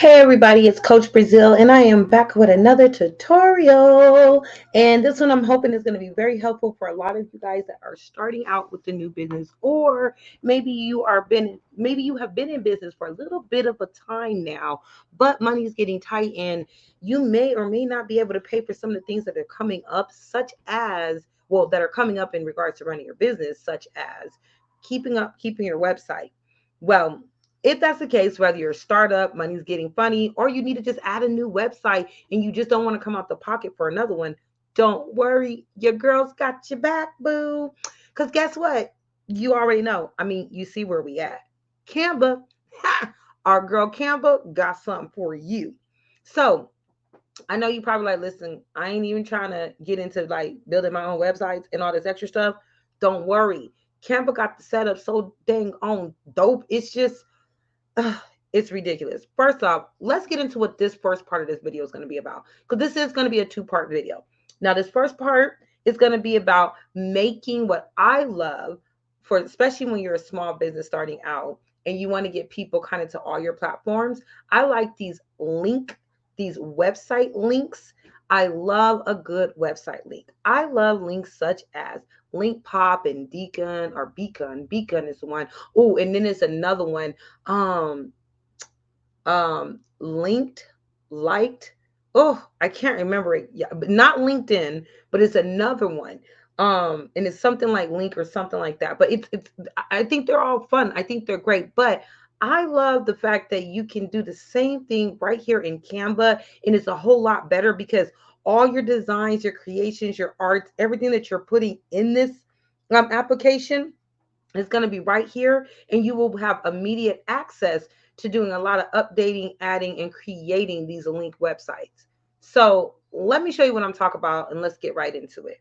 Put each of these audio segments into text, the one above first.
Hey everybody, it's Coach Brazil and I am back with another tutorial. And this one I'm hoping is going to be very helpful for a lot of you guys that are starting out with the new business, or maybe you have been in business for a little bit of a time now, but money is getting tight and you may or may not be able to pay for some of the things that are coming up, such as that are coming up in regards to running your business, such as keeping your website. Well, if that's the case, whether you're a startup, money's getting funny, or you need to just add a new website and you just don't want to come out the pocket for another one, don't worry. Your girl's got your back, boo. Because guess what? You already know. I mean, you see where we at. Canva, our girl Canva got something for you. So I know you probably like, listen, I ain't even trying to get into like building my own websites and all this extra stuff. Don't worry. Canva got the setup so dang on dope. It's just it's ridiculous. First off, let's get into what this first part of this video is going to be about, because this is going to be a two-part video. Now, this first part is going to be about making what I love for, especially when you're a small business starting out and you want to get people kind of to all your platforms. I like these website links. I love a good website link. I love links such as Link Pop and Deacon or Beacon. Beacon is the one. Oh, and then there's another one. Um, Linked, liked. Oh, I can't remember it. Yeah, but not LinkedIn, but it's another one. And it's something like Link or something like that. But it's. I think they're all fun. I think they're great. But I love the fact that you can do the same thing right here in Canva, and it's a whole lot better because all your designs, your creations, your arts, everything that you're putting in this application is going to be right here, and you will have immediate access to doing a lot of updating, adding, and creating these link websites. So let me show you what I'm talking about, and let's get right into it.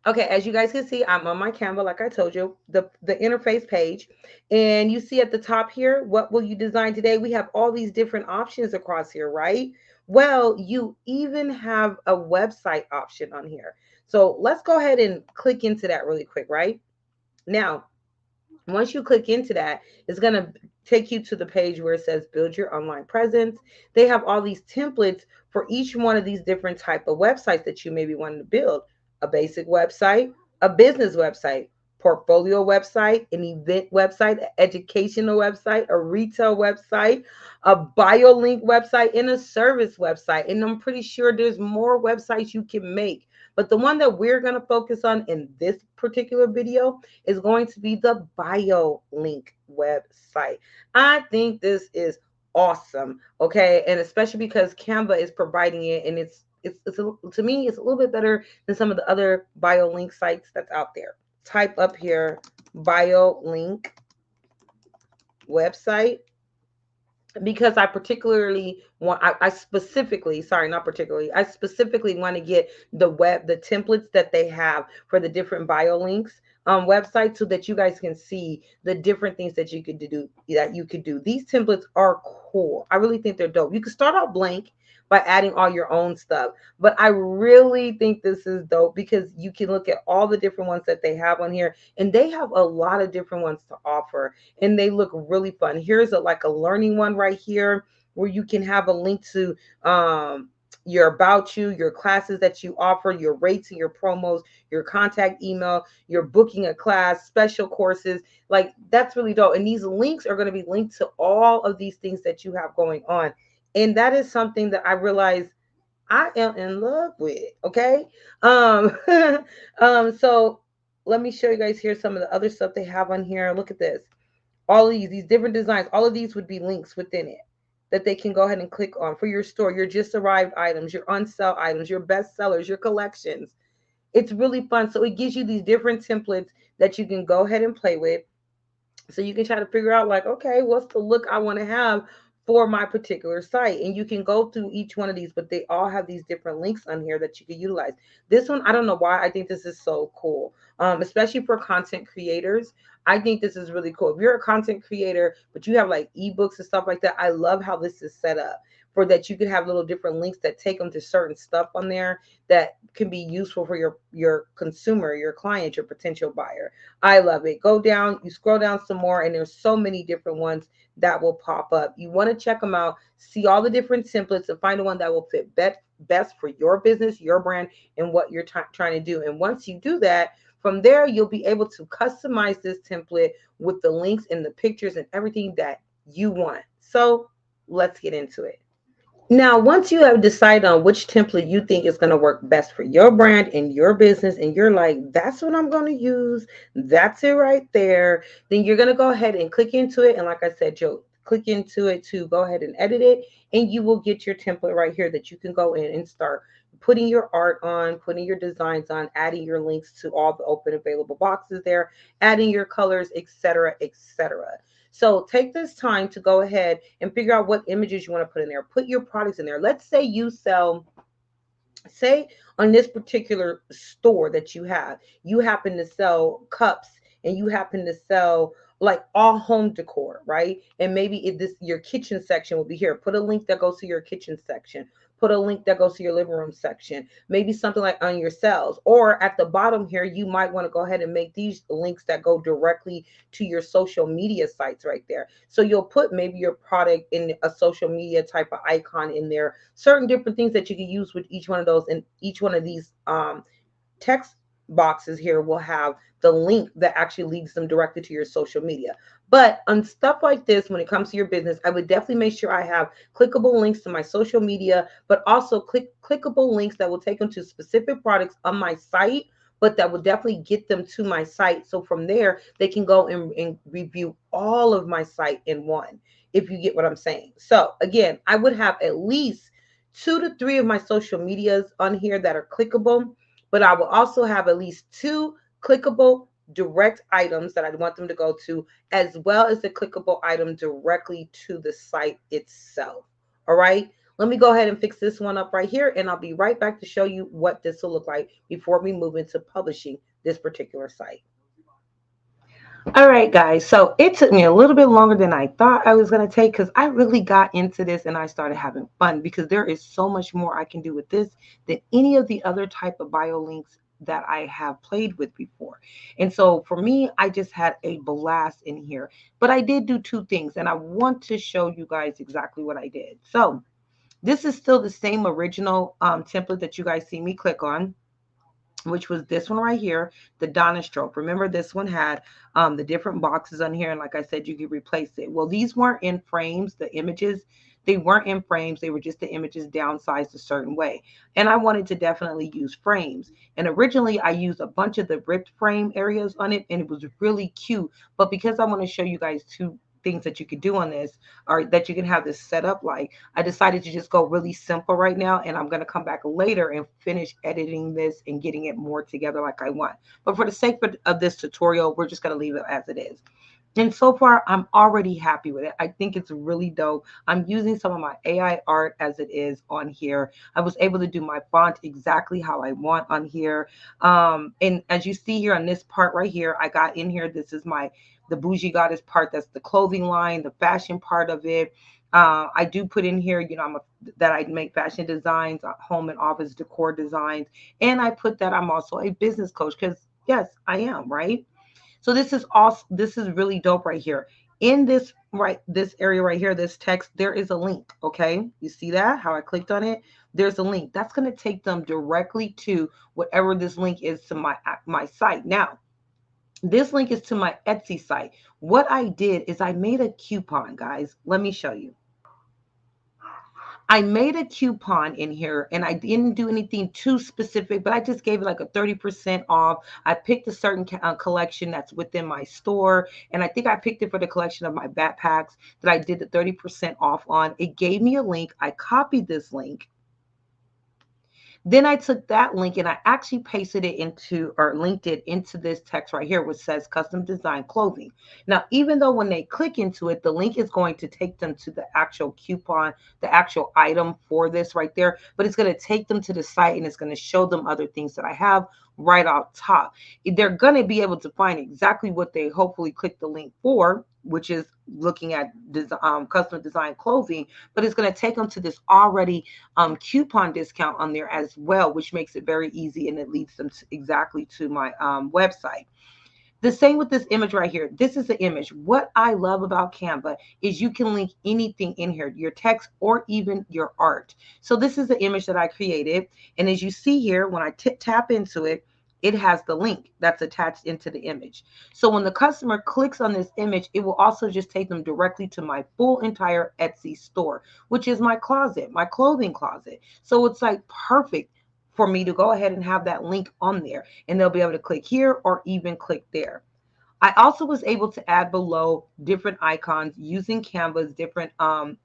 Okay, as you guys can see, I'm on my Canva, like I told you, the interface page. And you see at the top here, what will you design today? We have all these different options across here, right? Well, you even have a website option on here. So let's go ahead and click into that really quick, right? Now, once you click into that, it's going to take you to the page where it says build your online presence. They have all these templates for each one of these different type of websites that you may be wanting to build. A basic website, a business website, portfolio website, an event website, an educational website, a retail website, a bio link website, and a service website. And I'm pretty sure there's more websites you can make. But the one that we're going to focus on in this particular video is going to be the bio link website. I think this is awesome. Okay. And especially because Canva is providing it, and to me, it's a little bit better than some of the other bio link sites that's out there. Type up here bio link website, because I particularly want, I specifically, sorry, not particularly, I specifically want to get the templates that they have for the different bio links websites, so that you guys can see the different things that you could do. These templates are cool. I really think they're dope. You can start out blank by adding all your own stuff, but I really think this is dope because you can look at all the different ones that they have on here, and they have a lot of different ones to offer, and they look really fun. Here's like a learning one right here where you can have a link to your about you, your classes that you offer, your rates and your promos, your contact email, your booking a class, special courses. Like, that's really dope. And these links are going to be linked to all of these things that you have going on. And that is something that I realize I am in love with. Okay. Um, so let me show you guys here some of the other stuff they have on here. Look at this. All of these different designs, all of these would be links within it that they can go ahead and click on for your store, your just arrived items, your on sale items, your best sellers, your collections. It's really fun. So it gives you these different templates that you can go ahead and play with. So you can try to figure out, like, okay, what's the look I want to have for my particular site? And you can go through each one of these, but they all have these different links on here that you can utilize. This one, I don't know why I think this is so cool, especially for content creators. I think this is really cool. If you're a content creator, but you have like ebooks and stuff like that, I love how this is set up. for that you can have little different links that take them to certain stuff on there that can be useful for your consumer, your client, your potential buyer. I love it. Go down, you scroll down some more, and there's so many different ones that will pop up. You want to check them out, see all the different templates, and find the one that will fit best for your business, your brand, and what you're trying to do. And once you do that, from there, you'll be able to customize this template with the links and the pictures and everything that you want. So let's get into it. Now, once you have decided on which template you think is going to work best for your brand and your business, and you're like, that's what I'm going to use, that's it right there, then you're going to go ahead and click into it. And like I said, Joe, click into it to go ahead and edit it, and you will get your template right here that you can go in and start putting your art on, putting your designs on, adding your links to all the open available boxes there, adding your colors, etc., etc. So take this time to go ahead and figure out what images you want to put in there. Put your products in there. Let's say you sell, say on this particular store that you happen to sell cups, and you happen to sell like all home decor, right? And maybe this your kitchen section will be here. Put a link that goes to your kitchen section. Put a link that goes to your living room section. Maybe something like on your sales. Or at the bottom here, you might want to go ahead and make these links that go directly to your social media sites right there. So you'll put maybe your product in a social media type of icon in there, certain different things that you can use with each one of those. And each one of these text boxes here will have the link that actually leads them directly to your social media. But on stuff like this, when it comes to your business, I would definitely make sure I have clickable links to my social media, but also clickable links that will take them to specific products on my site, but that will definitely get them to my site. So from there, they can go and review all of my site in one, if you get what I'm saying. So again, I would have at least 2 to 3 of my social medias on here that are clickable, but I will also have at least 2 clickable direct items that I want them to go to, as well as the clickable item directly to the site itself. All right. Let me go ahead and fix this one up right here, and I'll be right back to show you what this will look like before we move into publishing this particular site. All right, guys. So it took me a little bit longer than I thought I was going to take, because I really got into this and I started having fun, because there is so much more I can do with this than any of the other type of bio links that I have played with before. And so for me, I just had a blast in here. But I did do 2 things, and I want to show you guys exactly what I did. So this is still the same original template that you guys see me click on, which was this one right here, the Donna stroke. Remember, this one had the different boxes on here, and like I said, you could replace it. Well, these weren't in frames, the images. They weren't in frames. They were just the images downsized a certain way. And I wanted to definitely use frames. And originally, I used a bunch of the ripped frame areas on it, and it was really cute. But because I want to show you guys 2 things that you could do on this, or that you can have this set up like, I decided to just go really simple right now, and I'm going to come back later and finish editing this and getting it more together like I want. But for the sake of this tutorial, we're just going to leave it as it is. And so far, I'm already happy with it. I think it's really dope. I'm using some of my AI art as it is on here. I was able to do my font exactly how I want on here. And as you see here on this part right here, I got in here, this is the bougie goddess part. That's the clothing line, the fashion part of it. I do put in here, that I make fashion designs, home and office decor designs. And I put that I'm also a business coach, because yes, I am, right? So this is really dope right here. In this area right here, this text, there is a link. Okay. You see that? How I clicked on it? There's a link. That's going to take them directly to whatever this link is to my site. Now, this link is to my Etsy site. What I did is I made a coupon, guys. Let me show you. I made a coupon in here, and I didn't do anything too specific, but I just gave it like a 30% off. I picked a certain collection that's within my store, and I think I picked it for the collection of my backpacks that I did the 30% off on. It gave me a link. I copied this link. Then I took that link and I actually pasted it into, or linked it into this text right here, which says custom design clothing. Now, even though when they click into it, the link is going to take them to the actual coupon, the actual item for this right there, but it's going to take them to the site, and it's going to show them other things that I have right off top. They're going to be able to find exactly what they hopefully click the link for, which is looking at custom design clothing, but it's going to take them to this already coupon discount on there as well, which makes it very easy, and it leads them to exactly to my website. The same with this image right here. This is the image. What I love about Canva is you can link anything in here, your text or even your art. So this is the image that I created. And as you see here, when I tap into it, it has the link that's attached into the image. So when the customer clicks on this image, it will also just take them directly to my full entire Etsy store, which is my closet, my clothing closet. So it's like perfect for me to go ahead and have that link on there, and they'll be able to click here or even click there. I also was able to add below different icons using Canva's different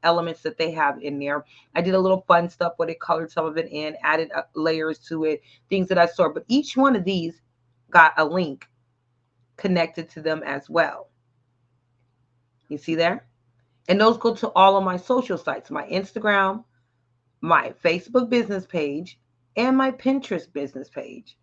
elements that they have in there. I did a little fun stuff where they colored some of it in, added layers to it, things that I saw. But each one of these got a link connected to them as well. You see there? And those go to all of my social sites, my Instagram, my Facebook business page, and my Pinterest business page.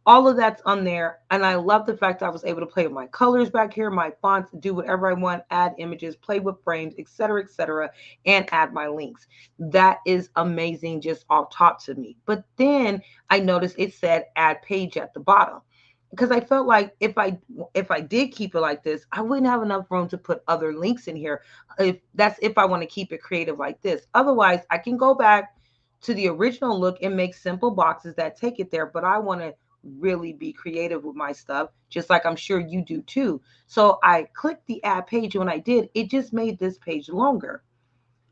All of that's on there, and I love the fact that I was able to play with my colors back here, my fonts, do whatever I want, add images, play with frames, etc., and add my links. That is amazing, just off top to me. But then I noticed it said add page at the bottom, because I felt like if I did keep it like this, I wouldn't have enough room to put other links in here. If I want to keep it creative like this. Otherwise, I can go back to the original look and make simple boxes that take it there, but I want to really be creative with my stuff, just like I'm sure you do too. So I clicked the add page, and when I did, it just made this page longer,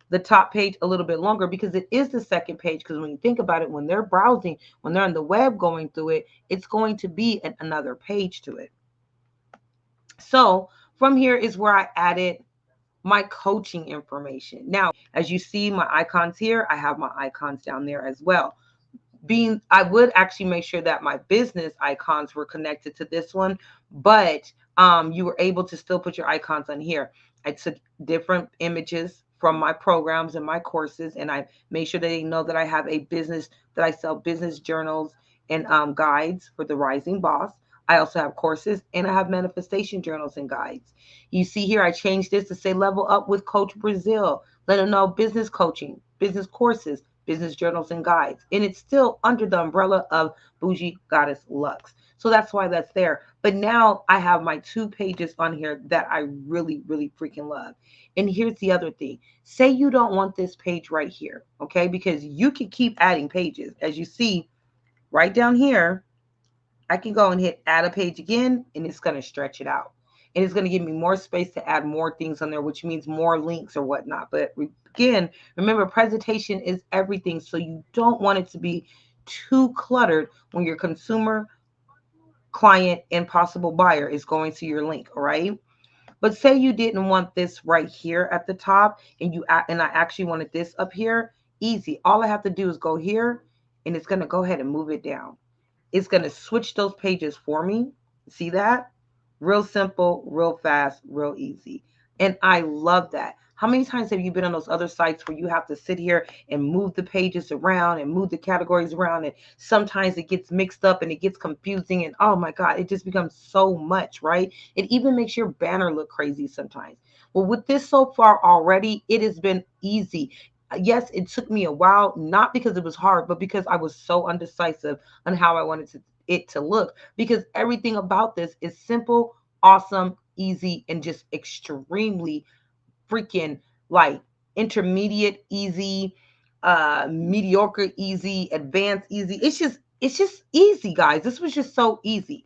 the top page a little bit longer, because it is the second page. Because when you think about it, when they're browsing, when they're on the web going through it, it's going to be another page to it. So from here is where I added my coaching information. Now, as you see my icons here, I have my icons down there as well. I would actually make sure that my business icons were connected to this one, but you were able to still put your icons on here. I took different images from my programs and my courses, and I made sure that they know that I have a business, that I sell business journals and guides for the rising boss. I also have courses, and I have manifestation journals and guides. You see here, I changed this to say level up with Coach Brazil. Let them know business coaching, business courses, business journals and guides. And it's still under the umbrella of Bougie Goddess Luxe. So that's why that's there. But now I have my 2 pages on here that I really, really freaking love. And here's the other thing. Say you don't want this page right here, okay? Because you can keep adding pages. As you see right down here, I can go and hit add a page again, and it's going to stretch it out. And it's going to give me more space to add more things on there, which means more links or whatnot. But again, remember, presentation is everything. So you don't want it to be too cluttered when your consumer, client, and possible buyer is going to your link, all right? But say you didn't want this right here at the top, and I actually wanted this up here. Easy. All I have to do is go here, and it's going to go ahead and move it down. It's going to switch those pages for me. See that? Real simple, real fast, real easy. And I love that. How many times have you been on those other sites where you have to sit here and move the pages around and move the categories around, and sometimes it gets mixed up and it gets confusing, and oh my God, it just becomes so much, right? It even makes your banner look crazy sometimes. Well, with this so far already, it has been easy. Yes, it took me a while, not because it was hard, but because I was so undecisive on how I wanted it to look. Because everything about this is simple, awesome, easy, and just extremely freaking like intermediate easy, mediocre easy, advanced easy. It's just easy, guys. This was just so easy.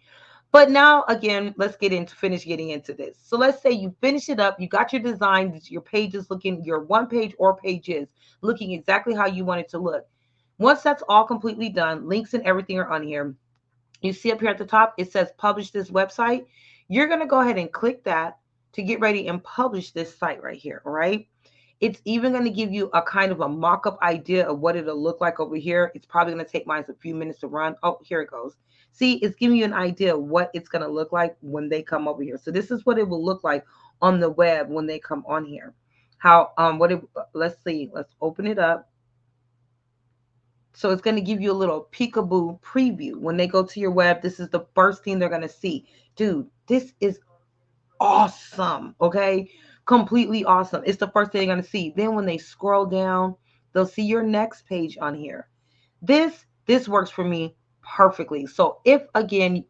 But now again, let's finish getting into this. So let's say you finish it up, you got your design, your pages looking, your one page or pages looking exactly how you want it to look. Once that's all completely done, links and everything are on here. You see up here at the top, it says publish this website. You're going to go ahead and click that to get ready and publish this site right here. All right. It's even going to give you a kind of a mock-up idea of what it'll look like over here. It's probably going to take mine a few minutes to run. Oh, here it goes. See, it's giving you an idea of what it's going to look like when they come over here. So this is what it will look like on the web when they come on here. Let's see, let's open it up. So it's going to give you a little peekaboo preview. When they go to your web, this is the first thing they're going to see. Dude, this is awesome. Okay. Completely awesome. It's the first thing they're going to see. Then when they scroll down, they'll see your next page on here. This works for me perfectly. So if again,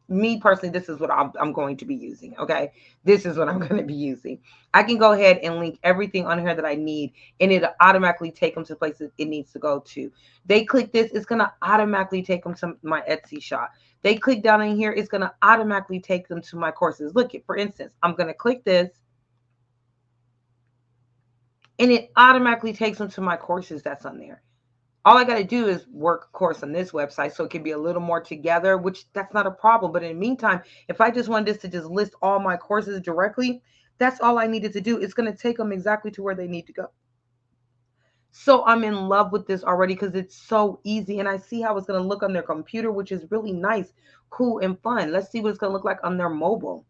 me personally, this is what I'm going to be using. Okay. This is what I'm going to be using. I can go ahead and link everything on here that I need, and it'll automatically take them to places it needs to go to. They click this, it's going to automatically take them to my Etsy shop. They click down in here, it's going to automatically take them to my courses. Look at, for instance, I'm going to click this, and it automatically takes them to my courses that's on there. All I got to do is work a course on this website so it can be a little more together, which that's not a problem. But in the meantime, if I just wanted this to just list all my courses directly, that's all I needed to do. It's going to take them exactly to where they need to go. So I'm in love with this already because it's so easy, and I see how it's going to look on their computer, which is really nice, cool, and fun. Let's see what it's going to look like on their mobile.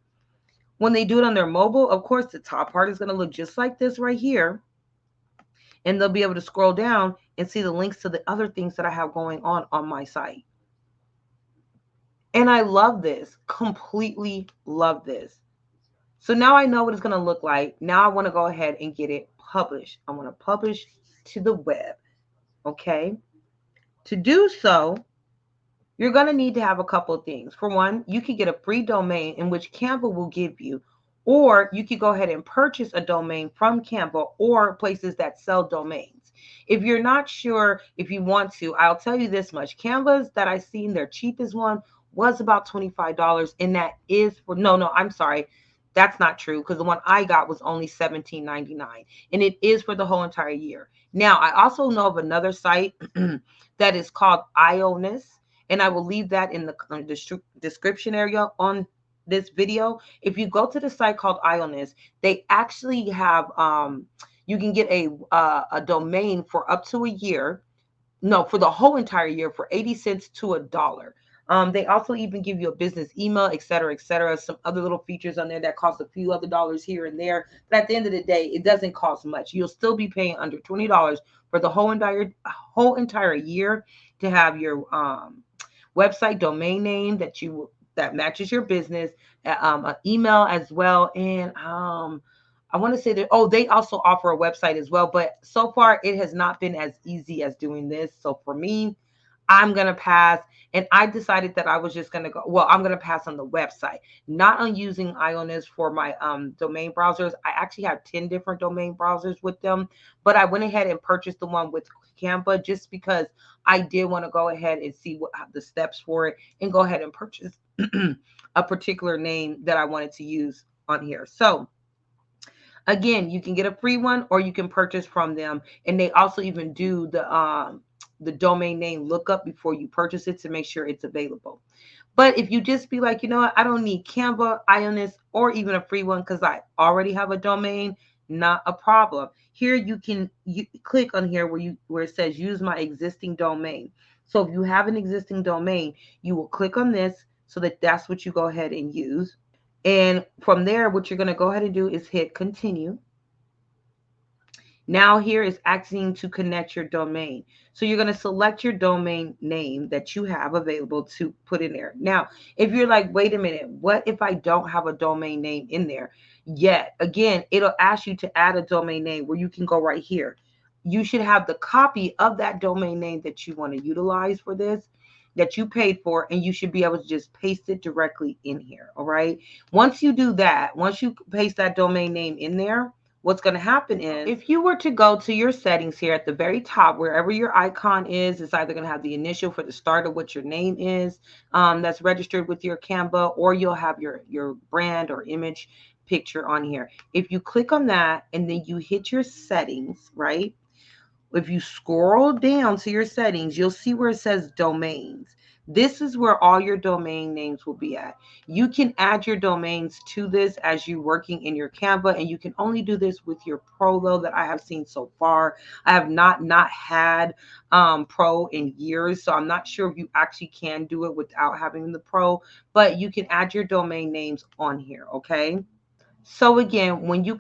When they do it on their mobile, of course, the top part is going to look just like this right here, and they'll be able to scroll down and see the links to the other things that I have going on my site. And I love this, completely love this. So now I know what it's going to look like. Now I want to go ahead and get it published. I want to publish to the web. Okay. To do so, you're going to need to have a couple of things. For one, you can get a free domain in which Canva will give you, or you could go ahead and purchase a domain from Canva or places that sell domains. If you're not sure if you want to, I'll tell you this much. Canvas that I've seen, their cheapest one was about $25, and that is for, no, I'm sorry. That's not true because the one I got was only $17.99, and it is for the whole entire year. Now, I also know of another site that is called Ionis, and I will leave that in the description area on this video. If you go to the site called Ionis, they actually have you can get a domain for up to a year. No, for the whole entire year for 80 cents to $1. They also even give you a business email, et cetera, some other little features on there that cost a few other dollars here and there. But at the end of the day, it doesn't cost much. You'll still be paying under $20 for the whole entire year to have your website domain name that matches your business, an email as well, and I want to say that, oh, they also offer a website as well, but so far it has not been as easy as doing this. So for me, I'm going to pass. And I decided that I was just going to go, well, I'm going to pass on the website, not on using Ionis for my domain browsers. I actually have 10 different domain browsers with them, but I went ahead and purchased the one with Canva just because I did want to go ahead and see what the steps for it and go ahead and purchase a particular name that I wanted to use on here. So again, you can get a free one or you can purchase from them. And they also even do the domain name lookup before you purchase it to make sure it's available. But if you just be like, you know what, I don't need Canva, Ionis, or even a free one because I already have a domain, not a problem. Here you click on here where it says use my existing domain. So if you have an existing domain, you will click on this so that's what you go ahead and use. And from there, what you're going to go ahead and do is hit continue. Now here is asking to connect your domain. So you're going to select your domain name that you have available to put in there. Now, if you're like, wait a minute, what if I don't have a domain name in there yet? Again, it'll ask you to add a domain name where you can go right here. You should have the copy of that domain name that you want to utilize for this, that you paid for, and you should be able to just paste it directly in here. All right. Once you do that, once you paste that domain name in there, what's going to happen is if you were to go to your settings here at the very top, wherever your icon is, it's either going to have the initial for the start of what your name is that's registered with your Canva, or you'll have your brand or image picture on here. If you click on that and then you hit your settings, right? If you scroll down to your settings, you'll see where it says domains. This is where all your domain names will be at. You can add your domains to this as you're working in your Canva, and you can only do this with your Pro though that I have seen so far. I have not had Pro in years, so I'm not sure if you actually can do it without having the Pro, but you can add your domain names on here, okay? So again, when you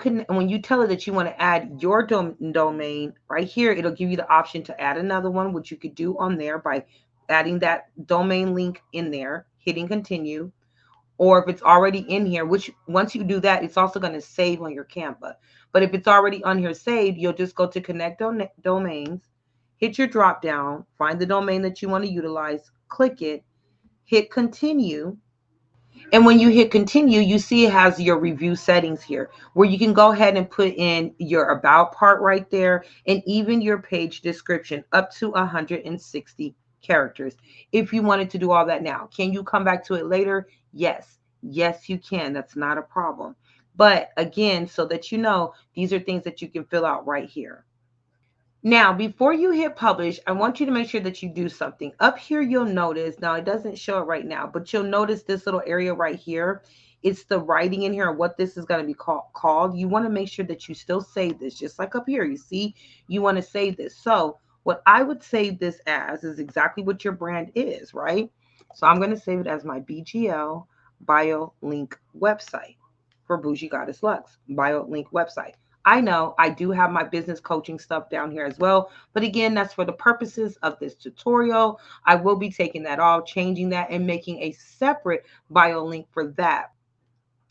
tell it that you want to add your domain right here, it'll give you the option to add another one, which you could do on there by adding that domain link in there, hitting continue. Or if it's already in here, which once you do that, it's also going to save on your Canva. But if it's already on here saved, you'll just go to connect domains, hit your drop down, find the domain that you want to utilize, click it, hit continue. And when you hit continue, you see it has your review settings here where you can go ahead and put in your about part right there and even your page description up to 160 characters. If you wanted to do all that now, can you come back to it later? Yes. Yes, you can. That's not a problem. But again, so that you know, these are things that you can fill out right here. Now, before you hit publish, I want you to make sure that you do something. Up here, you'll notice, now it doesn't show it right now, but you'll notice this little area right here. It's the writing in here and what this is going to be called. You want to make sure that you still save this, just like up here. You see, you want to save this. So what I would save this as is exactly what your brand is, right? So I'm going to save it as my BGL bio link website for Bougie Goddess Lux bio link website. I know I do have my business coaching stuff down here as well. But again, that's for the purposes of this tutorial. I will be taking that off, changing that, and making a separate bio link for that.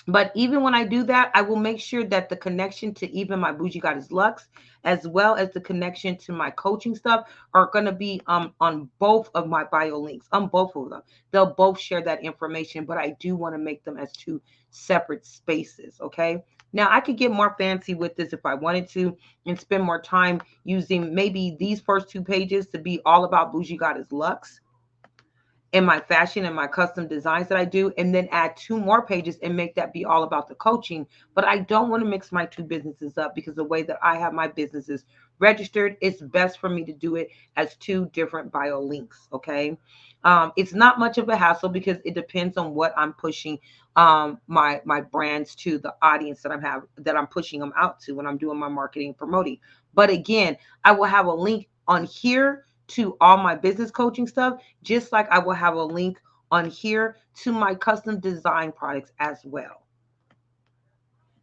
But even when I do that, I will make sure that the connection to even my Bougie Goddess Lux, as well as the connection to my coaching stuff, are going to be on both of my bio links, on both of them. They'll both share that information, but I do want to make them as two separate spaces, okay? Now, I could get more fancy with this if I wanted to and spend more time using maybe these first two pages to be all about Bougie Goddess Lux in my fashion and my custom designs that I do, and then add two more pages and make that be all about the coaching. But I don't want to mix my two businesses up because the way that I have my businesses registered, it's best for me to do it as two different bio links. Okay. It's not much of a hassle because it depends on what I'm pushing my brands to, the audience that I'm pushing them out to when I'm doing my marketing and promoting. But again, I will have a link on here to all my business coaching stuff, just like I will have a link on here to my custom design products as well.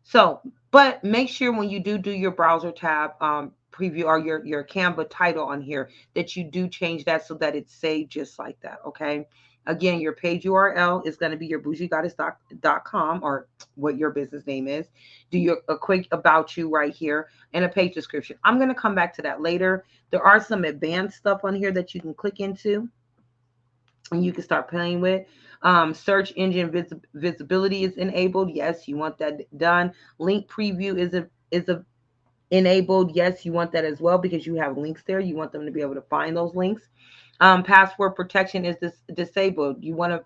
So, but make sure when you do your browser tab preview or your Canva title on here that you do change that so that it's saved just like that. Okay. Again, your page URL is going to be your bougiegoddess.com or what your business name is. Do your a quick about you right here and a page description. I'm going to come back to that later. There are some advanced stuff on here that you can click into and you can start playing with. Search engine visibility is enabled. Yes, you want that done. Link preview is enabled. Yes, you want that as well because you have links there. You want them to be able to find those links. Password protection is disabled. You want to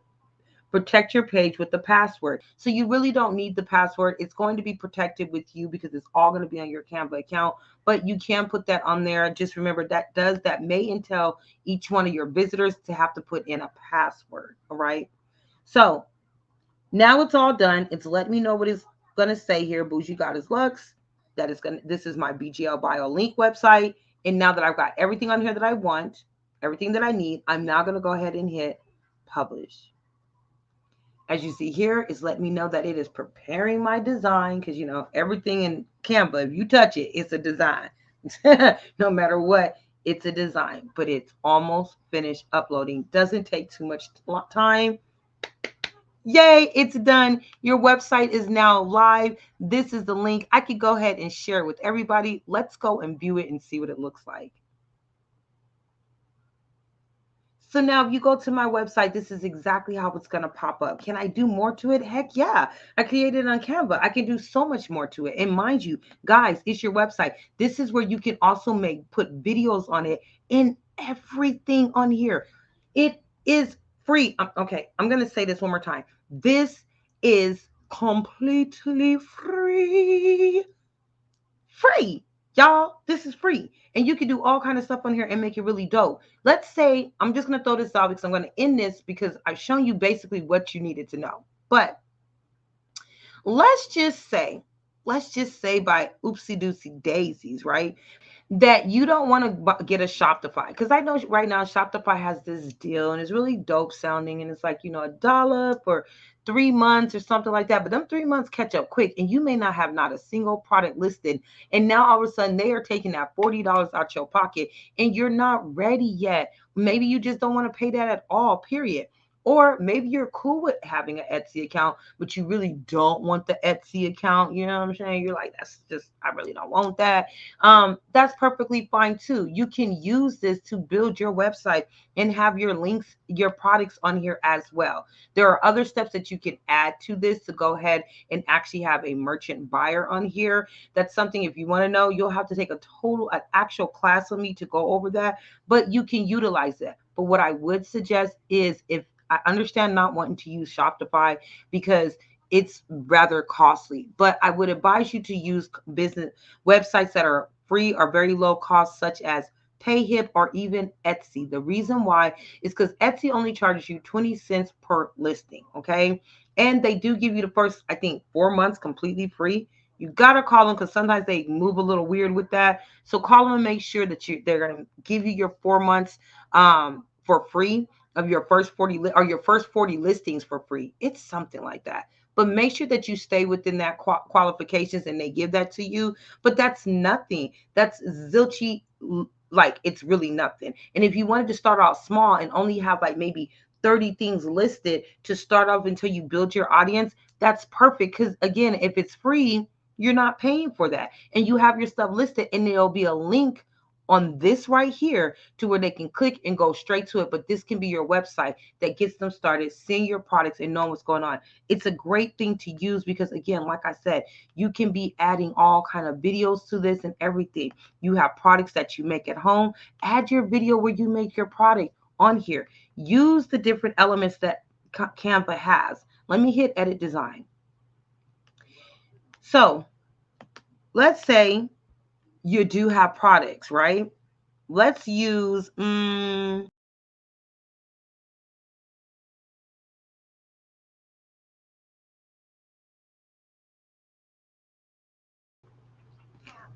protect your page with the password. So you really don't need the password. It's going to be protected with you because it's all going to be on your Canva account, but you can put that on there. Just remember that may entail each one of your visitors to have to put in a password. All right. So now it's all done. It's letting me know what it's going to say here. Bougie Goddess Lux. This is my BGL bio link website. And now that I've got everything on here that I want, everything that I need, I'm now going to go ahead and hit publish. As you see here, it's letting me know that it is preparing my design because, you know, everything in Canva, if you touch it, it's a design. No matter what, it's a design, but it's almost finished uploading. Doesn't take too much time. Yay, it's done. Your website is now live. This is the link. I could go ahead and share it with everybody. Let's go and view it and see what it looks like. So now if you go to my website, this is exactly how it's going to pop up. Can I do more to it? Heck yeah. I created it on Canva. I can do so much more to it. And mind you, guys, it's your website. This is where you can also put videos on it and everything on here. It is free. Okay, I'm going to say this one more time. This is completely free. Free. Y'all, this is free. And you can do all kind of stuff on here and make it really dope. Let's say, I'm just going to throw this out because I'm going to end this because I've shown you basically what you needed to know. But let's just say by oopsie doopsie daisies, right? That you don't want to get a Shopify. Because I know right now Shopify has this deal and it's really dope sounding. And it's like, you know, $1 for 3 months or something like that. But them 3 months catch up quick, and you may not have not a single product listed. And now all of a sudden they are taking that $40 out your pocket, and you're not ready yet. Maybe you just don't want to pay that at all, period. Or maybe you're cool with having an Etsy account, but you really don't want the Etsy account. You know what I'm saying? You're like, that's just, I really don't want that. That's perfectly fine too. You can use this to build your website and have your links, your products on here as well. There are other steps that you can add to this to go ahead and actually have a merchant buyer on here. That's something, if you want to know, you'll have to take an actual class with me to go over that, but you can utilize it. But what I would suggest is, if I understand not wanting to use Shopify because it's rather costly, but I would advise you to use business websites that are free or very low cost, such as PayHip or even Etsy. The reason why is because Etsy only charges you 20 cents per listing, okay? And they do give you the first, I think, 4 months completely free. You gotta call them because sometimes they move a little weird with that. So call them and make sure that they're gonna give you your 4 months for free of your first 40 or your first 40 listings for free. It's something like that. But make sure that you stay within that qualifications and they give that to you. But that's nothing. That's zilchy, like it's really nothing. And if you wanted to start out small and only have like maybe 30 things listed to start off until you build your audience, that's perfect. Because again, if it's free, you're not paying for that. And you have your stuff listed, and there'll be a link on this right here to where they can click and go straight to it. But this can be your website that gets them started seeing your products and knowing what's going on. It's a great thing to use because, again, like I said, you can be adding all kind of videos to this and everything. You have products that you make at home. Add your video where you make your product on here. Use the different elements that Canva has. Let me hit edit design. So let's say you do have products, right? Let's use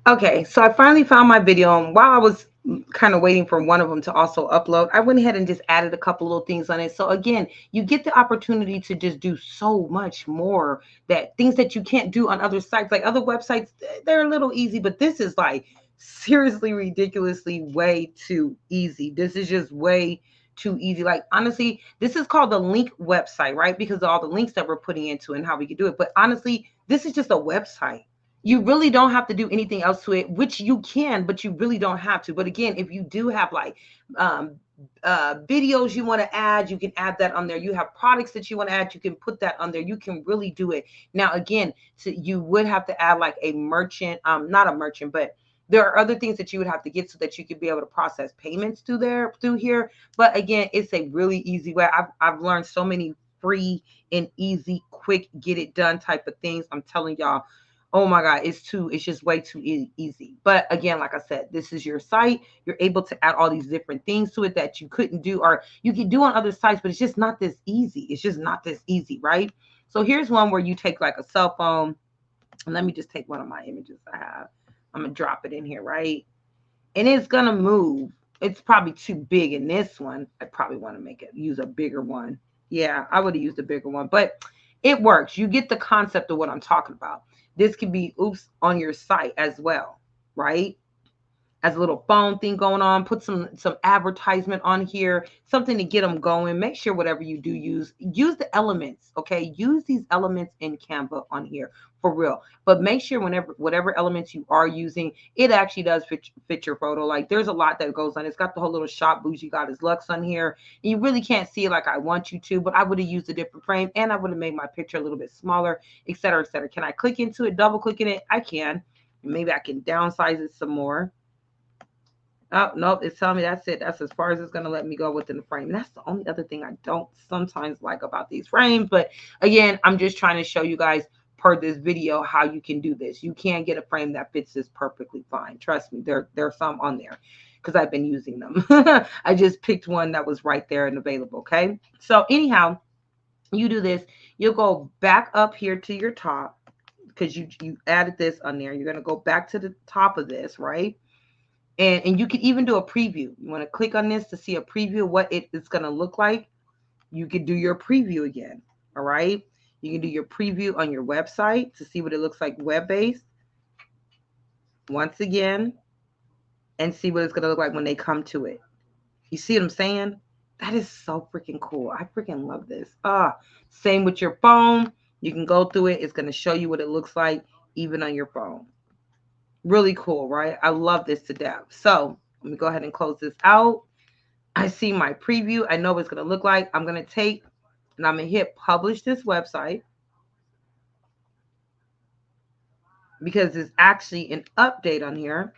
okay, so I finally found my video, and while I was kind of waiting for one of them to also upload, I went ahead and just added a couple little things on it. So again, you get the opportunity to just do so much more, that things that you can't do on other sites. Like other websites, they're a little easy, but this is like seriously ridiculously way too easy. This is just way too easy. Like honestly, this is called the link website, right? Because of all the links that we're putting into and how we can do it. But honestly, this is just a website. You really don't have to do anything else to it, which you can, but you really don't have to. But again, if you do have like um, videos you want to add, you can add that on there. You have products that you want to add, you can put that on there. You can really do it. Now, again, so you would have to add like a merchant, not a merchant, but there are other things that you would have to get so that you could be able to process payments through here. But again, it's a really easy way. I've learned so many free and easy, quick, get it done type of things. I'm telling y'all, oh my God, it's just way too easy. But again, like I said, this is your site. You're able to add all these different things to it that you couldn't do, or you can do on other sites, but it's just not this easy. It's just not this easy, right? So here's one where you take like a cell phone, and let me just take one of my images I have. I'm gonna drop it in here, right? And it's gonna move. It's probably too big in this one. I probably want to use a bigger one. Yeah, I would have used a bigger one, but it works. You get the concept of what I'm talking about. This could be on your site as well, right? As a little phone thing going on, put some advertisement on here, something to get them going. Make sure whatever you do use the elements, okay? Use these elements in Canva on here for real. But make sure whatever elements you are using, it actually does fit your photo. Like there's a lot that goes on. It's got the whole little shop bougie got his Lux on here. And you really can't see it like I want you to, but I would have used a different frame, and I would have made my picture a little bit smaller, etc., etc. Can I click into it, double click in it? I can. Maybe I can downsize it some more. Oh, nope, it's telling me that's it. That's as far as it's going to let me go within the frame. That's the only other thing I don't sometimes like about these frames. But again, I'm just trying to show you guys per this video how you can do this. You can get a frame that fits this perfectly fine. Trust me, there are some on there because I've been using them. I just picked one that was right there and available, okay? So anyhow, you do this. You'll go back up here to your top because you added this on there. You're going to go back to the top of this, right? And you can even do a preview. You want to click on this to see a preview of what it's going to look like. You can do your preview again. All right. You can do your preview on your website to see what it looks like web-based. Once again, and see what it's going to look like when they come to it. You see what I'm saying? That is so freaking cool. I freaking love this. Same with your phone. You can go through it. It's going to show you what it looks like even on your phone. Really cool, right? I love this to death. So let me go ahead and close this out. I see my preview. I know what it's going to look like. I'm going to take and I'm going to hit publish this website because there's actually an update on here.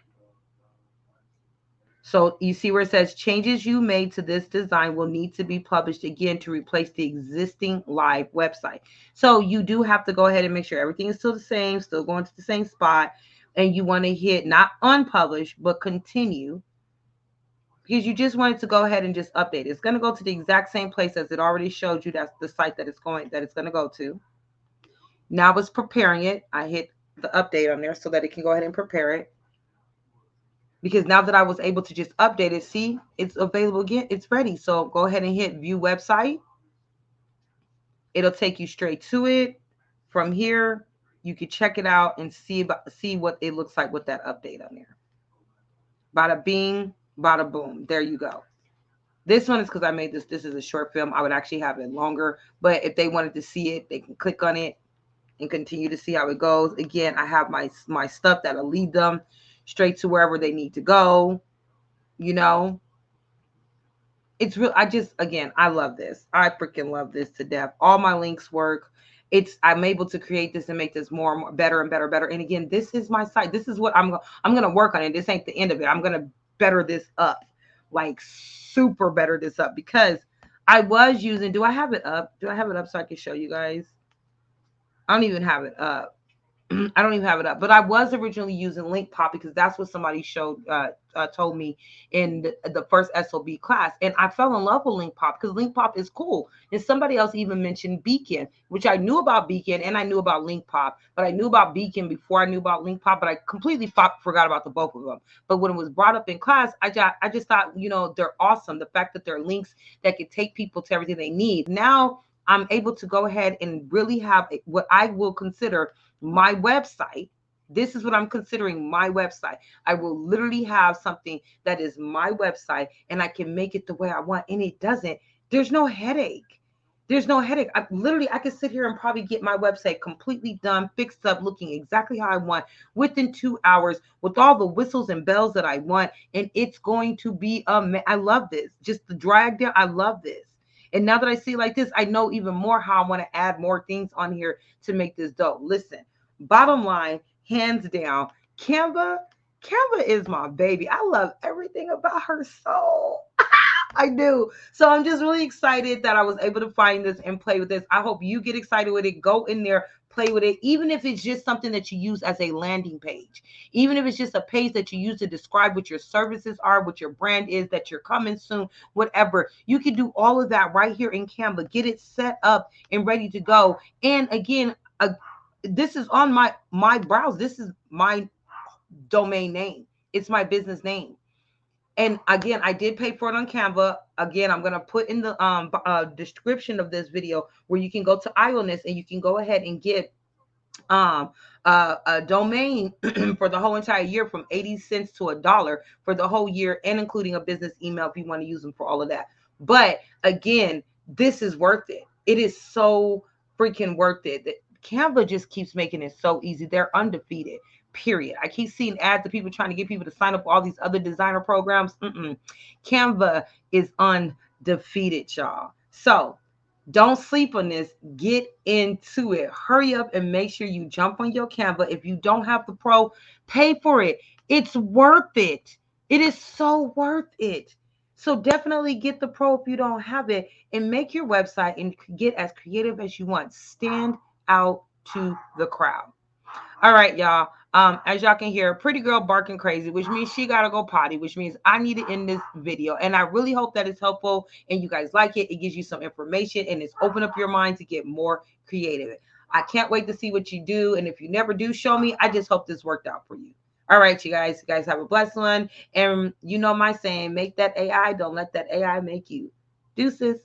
So you see where it says changes you made to this design will need to be published again to replace the existing live website. So you do have to go ahead and make sure everything is still the same, still going to the same spot. And you want to hit not unpublish, but continue. Because you just want it to go ahead and just update. It's going to go to the exact same place as it already showed you. That's the site that it's going to go to. Now it's preparing it. I hit the update on there so that it can go ahead and prepare it. Because now that I was able to just update it, see, it's available again. It's ready. So go ahead and hit view website. It'll take you straight to it. From here, you can check it out and see what it looks like with that update on there. Bada bing, bada boom. There you go. This one is because I made this. This is a short film. I would actually have it longer. But if they wanted to see it, they can click on it and continue to see how it goes. Again, I have my stuff that'll lead them straight to wherever they need to go. You know, it's real. I love this. I freaking love this to death. All my links work. I'm able to create this and make this more and more better and better. And again, this is my site. This is what I'm going to work on it. This ain't the end of it. I'm going to better this up, like super better this up, because I was using, do I have it up? Do I have it up so I can show you guys? I don't even have it up. I don't even have it up, but I was originally using Link Pop because that's what somebody told me in the first SOB class. And I fell in love with Link Pop because Link Pop is cool. And somebody else even mentioned Beacon, which I knew about Beacon and I knew about Link Pop, but I knew about Beacon before I knew about Link Pop, but I completely forgot about the both of them. But when it was brought up in class, I just thought, they're awesome. The fact that they're links that could take people to everything they need. Now I'm able to go ahead and really have what I will consider my website. This is what I'm considering my website. I will literally have something that is my website and I can make it the way I want. And it doesn't. There's no headache. There's no headache. I could sit here and probably get my website completely done, fixed up, looking exactly how I want within 2 hours with all the whistles and bells that I want. And it's going to be, I love this. Just the drag down. I love this. And now that I see it like this, I know even more how I want to add more things on here to make this dope. Listen, bottom line, hands down, Canva is my baby. I love everything about her soul. I do. So I'm just really excited that I was able to find this and play with this. I hope you get excited with it. Go in there, play with it, even if it's just something that you use as a landing page, even if it's just a page that you use to describe what your services are, what your brand is, that you're coming soon, whatever. You can do all of that right here in Canva. Get it set up and ready to go. And again, this is on my browse. This is my domain name. It's my business name. And again, I did pay for it on Canva. Again, I'm going to put in the description of this video where you can go to Ioness and you can go ahead and get a domain for the whole entire year from 80 cents to $1 for the whole year, and including a business email if you want to use them for all of that. But again, this is worth it. It is so freaking worth it. Canva just keeps making it so easy. They're undefeated. Period. I keep seeing ads of people trying to get people to sign up for all these other designer programs. Canva is undefeated, y'all. So don't sleep on this. Get into it. Hurry up and make sure you jump on your Canva. If you don't have the pro, pay for it. It's worth it. It is so worth it. So definitely get the pro if you don't have it, and make your website and get as creative as you want. Stand out to the crowd. All right, y'all. As y'all can hear, pretty girl barking crazy, which means she gotta go potty, which means I need to end this video. And I really hope that it's helpful and you guys like it. It gives you some information and it's open up your mind to get more creative. I can't wait to see what you do. And if you never do show me, I just hope this worked out for you. All right, you guys have a blessed one. And you know my saying, make that AI, don't let that AI make you. Deuces.